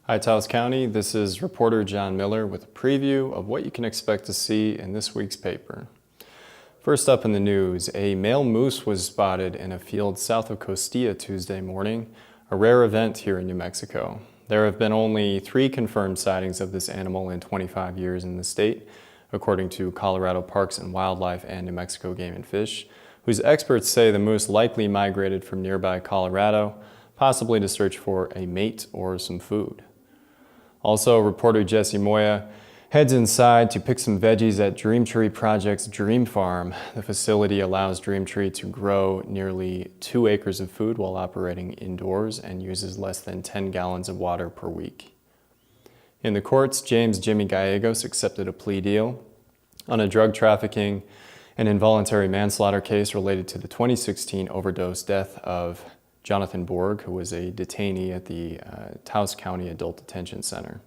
Hi Taos County, this is reporter John Miller with a preview of what you can expect to see in this week's paper. First up in the news, a male moose was spotted in a field south of Costilla Tuesday morning, a rare event here in New Mexico. There have been only 3 confirmed sightings of this animal in 25 years in the state, according to Colorado Parks and Wildlife and New Mexico Game and Fish, whose experts say the moose likely migrated from nearby Colorado, possibly to search for a mate or some food. Also, reporter Jesse Moya heads inside to pick some veggies at Dream Tree Project's Dream Farm. The facility allows Dream Tree to grow nearly 2 acres of food while operating indoors and uses less than 10 gallons of water per week. In the courts, James Jimmy Gallegos accepted a plea deal on a drug trafficking and involuntary manslaughter case related to the 2016 overdose death of Jonathan Borg, who was a detainee at the Taos County Adult Detention Center.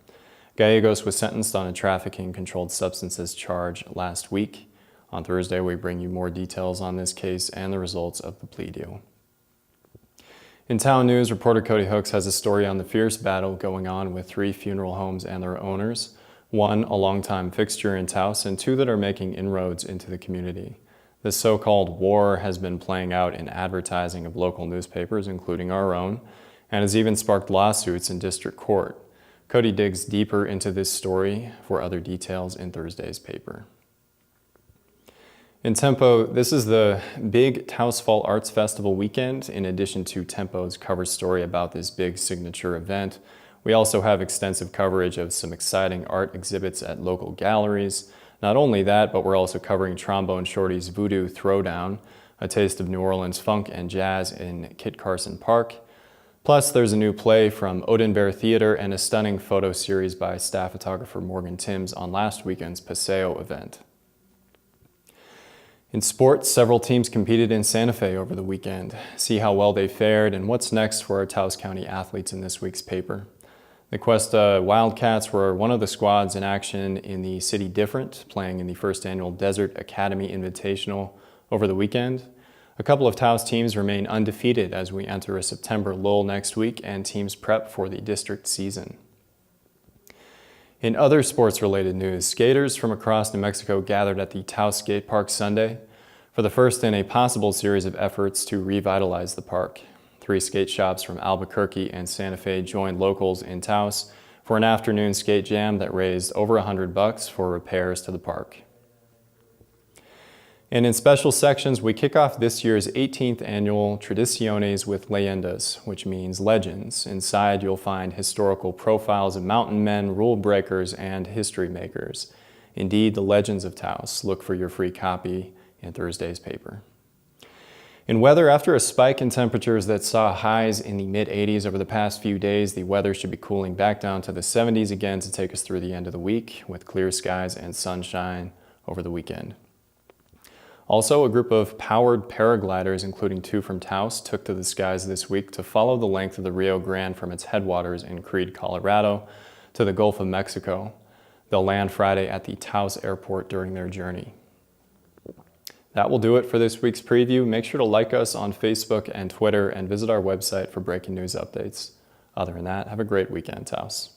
Gallegos was sentenced on a trafficking controlled substances charge last week. On Thursday, we bring you more details on this case and the results of the plea deal. In town news, reporter Cody Hooks has a story on the fierce battle going on with 3 funeral homes and their owners, 1 a longtime fixture in Taos and 2 that are making inroads into the community. This so-called war has been playing out in advertising of local newspapers, including our own, and has even sparked lawsuits in district court. Cody digs deeper into this story for other details in Thursday's paper. In Tempo, this is the big Taos Fall Arts Festival weekend. In addition to Tempo's cover story about this big signature event, we also have extensive coverage of some exciting art exhibits at local galleries. Not only that, but we're also covering Trombone Shorty's Voodoo Throwdown, a taste of New Orleans funk and jazz in Kit Carson Park. Plus, there's a new play from Odin Bear Theater and a stunning photo series by staff photographer Morgan Timms on last weekend's Paseo event. In sports, several teams competed in Santa Fe over the weekend. See how well they fared and what's next for our Taos County athletes in this week's paper. The Cuesta Wildcats were one of the squads in action in the City Different, playing in the first annual Desert Academy Invitational over the weekend. A couple of Taos teams remain undefeated as we enter a September lull next week and teams prep for the district season. In other sports-related news, skaters from across New Mexico gathered at the Taos Skate Park Sunday for the first in a possible series of efforts to revitalize the park. 3 skate shops from Albuquerque and Santa Fe joined locals in Taos for an afternoon skate jam that raised over $100 for repairs to the park. And in special sections, we kick off this year's 18th annual Tradiciones with Leyendas, which means legends. Inside, you'll find historical profiles of mountain men, rule breakers, and history makers. Indeed, the legends of Taos. Look for your free copy in Thursday's paper. In weather, after a spike in temperatures that saw highs in the mid-80s over the past few days, the weather should be cooling back down to the 70s again to take us through the end of the week, with clear skies and sunshine over the weekend. Also, a group of powered paragliders, including 2 from Taos, took to the skies this week to follow the length of the Rio Grande from its headwaters in Creede, Colorado, to the Gulf of Mexico. They'll land Friday at the Taos airport during their journey. That will do it for this week's preview. Make sure to like us on Facebook and Twitter and visit our website for breaking news updates. Other than that, have a great weekend, Taos.